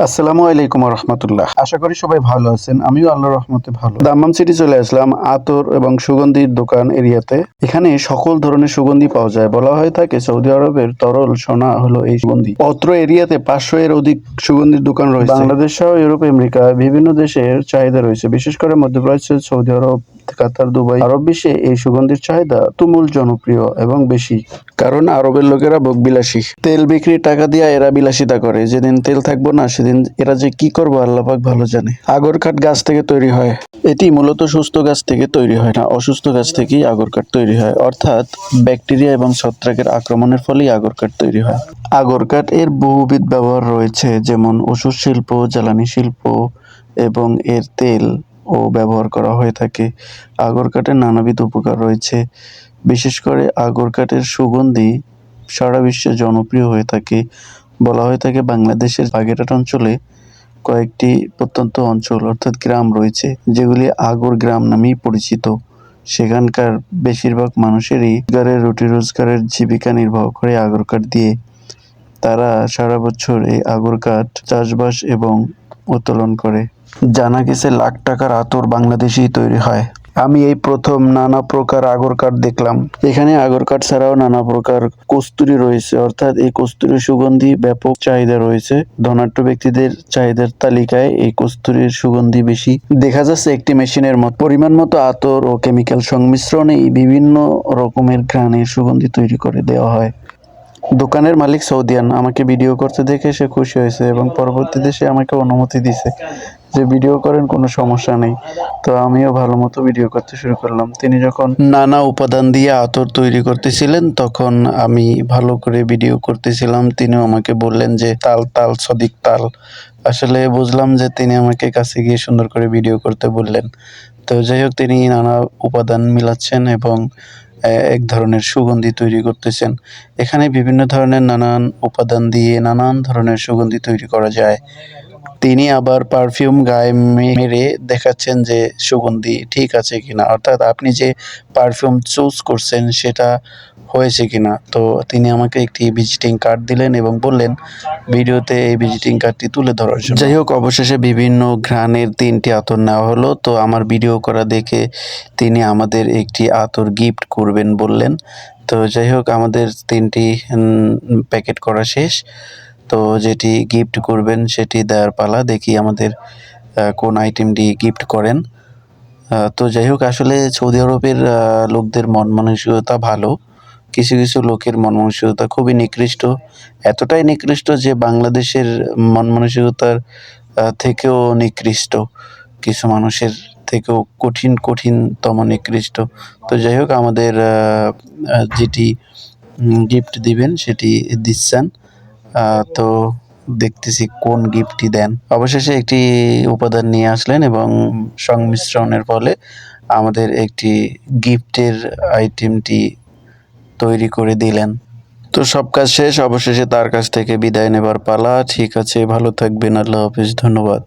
আসসালামু আলাইকুম রহমতুল্লাহ। আশা করি সবাই ভালো আছেন। আমিও আল্লাহর রহমতে ভালো। দাম্মাম সিটি চলে আসলাম আতর এবং সুগন্ধির দোকান এরিয়াতে। এখানে সকল ধরনের সুগন্ধি পাওয়া যায়। বলা হয়ে থাকে সৌদি আরবের তরল সোনা হলো এই সুগন্ধি। অত্র এরিয়াতে 500 এর অধিক সুগন্ধির দোকান রয়েছে। বাংলাদেশ সহ ইউরোপ, আমেরিকা বিভিন্ন দেশের চাহিদা রয়েছে। বিশেষ করে মধ্যপ্রাচ্য, সৌদি আরব, কাতার, দুবাই, আরব বিশ্বে এই সুগন্ধির চাহিদা তুমুল জনপ্রিয় এবং বেশি। কারণ আরবের লোকেরা ভোগবিলাসী। তেল বিক্রির টাকা দিয়ে এরা বিলাসিতা করে। যেদিন তেল থাকবো না সেদিন এরা যে কি করবো আল্লাহ পাক ভালো জানে। আগর কাঠ গাছ থেকে তৈরি হয়। এটি মূলত সুস্থ গাছ থেকে তৈরি হয় না, অসুস্থ গাছ থেকেই আগর কাঠ তৈরি হয়। অর্থাৎ ব্যাকটেরিয়া এবং ছত্রাকের আক্রমণের ফলেই আগর কাঠ তৈরি হয়। আগর কাঠ এর বহুবিধ ব্যবহার রয়েছে, যেমন ওষুধ শিল্প, জ্বালানি শিল্প এবং এর তেল ও ব্যবহার করা হয়ে থাকে। আগর কাঠের নানাবিধ উপকার রয়েছে। বিশেষ করে আগর কাঠের সুগন্ধি সারা বিশ্বে জনপ্রিয় হয়ে থাকে। বলা হয়ে থাকে বাংলাদেশের বাগেরহাট অঞ্চলে কয়েকটি প্রত্যন্ত অঞ্চল অর্থাৎ গ্রাম রয়েছে, যেগুলি আগর গ্রাম নামেই পরিচিত। সেখানকার বেশিরভাগ মানুষেরই রুটি রোজগারের জীবিকা নির্বাহ করে আগর কাঠ দিয়ে। তারা সারা বছর এই আগর কাঠ চাষবাস এবং উত্তোলন করে। জানা গেছে লাখ টাকার আতর বাংলাদেশেই তৈরি হয়। আমি এই প্রথম নানা প্রকার আগর কাঠ দেখলাম। এখানে আগর কাঠ ছাড়াও নানা প্রকার কস্তুরী রয়েছে, অর্থাৎ এই কস্তুরী সুগন্ধি ব্যাপক চাহিদা রয়েছে। ধনাঢ্য ব্যক্তিদের চাহিদার তালিকায় এই কস্তুরীর সুগন্ধি বেশি। দেখা যাচ্ছে একটি মেশিনের পরিমাণ মতো আতর ও কেমিক্যাল সংমিশ্রণে বিভিন্ন রকমের ঘ্রাণের সুগন্ধি তৈরি করে দেওয়া হয়। দোকানের মালিক সৌদিয়ান। আমাকে ভিডিও করতে দেখে সে খুশি হয়েছে এবং পরবর্তীতে সে আমাকে অনুমতি দিছে যে ভিডিও করেন, কোনো সমস্যা নেই। তো আমিও ভালো মতো ভিডিও করতে শুরু করলাম। তিনি যখন নানা উপাদান দিয়ে আতর তৈরি করতেছিলেন তখন আমি ভালো করে ভিডিও করতেছিলাম। তিনিও আমাকে বললেন যে তাল তাল সদিক তাল। আসলে বুঝলাম যে তিনি আমাকে কাছে গিয়ে সুন্দর করে ভিডিও করতে বললেন। তো যাই হোক, তিনি নানা উপাদান মিলাচ্ছেন এবং এক ধরনের সুগন্ধি তৈরি করতেছেন। এখানে বিভিন্ন ধরনের নানান উপাদান দিয়ে নানান ধরনের সুগন্ধি তৈরি করা যায়। তিনি আবার পারফিউম গায়ে মেরে দেখাচ্ছেন যে সুগন্ধি ঠিক আছে কিনা, অর্থাৎ আপনি যে পারফিউম চুজ করছেন সেটা হয়েছে কিনা। তো তিনি আমাকে একটি ভিজিটিং কার্ড দিলেন এবং বললেন ভিডিওতে এই ভিজিটিং কার্ডটি তুলে ধরার জন্য। যাই হোক, অবশেষে বিভিন্ন ঘ্রাণের 3টি আতর নেওয়া হলো। তো আমার ভিডিও করা দেখে তিনি আমাদের একটি আতর গিফট করবেন বললেন। তো যাই হোক, আমাদের 3টি প্যাকেট করা শেষ। তো যেটি গিফট করবেন সেটি দেওয়ার পালা। দেখি আমাদের কোন আইটেমটি গিফট করেন। তো যাই হোক, আসলে সৌদি আরবের লোকদের মন মানসিকতা ভালো। কিছু কিছু লোকের মন মানসিকতা খুবই নিকৃষ্ট। এতটাই নিকৃষ্ট যে বাংলাদেশের মন মানসিকতার থেকেও নিকৃষ্ট। কিছু মানুষের থেকেও কঠিনতম নিকৃষ্ট। তো যাই হোক, আমাদের যেটি গিফট দিবেন সেটি দিচ্ছেন। তো দেখতেছি কোন গিফটটি দেন। অবশেষে একটি উপাদান নিয়ে আসলেন এবং সংমিশ্রণের ফলে আমাদের একটি গিফটের আইটেমটি তৈরি করে দিলেন। তো সব কাজ শেষ, অবশেষে তার কাছ থেকে বিদায় নেবার পালা। ঠিক আছে, ভালো থাকবেন। আল্লাহ হাফেজ, ধন্যবাদ।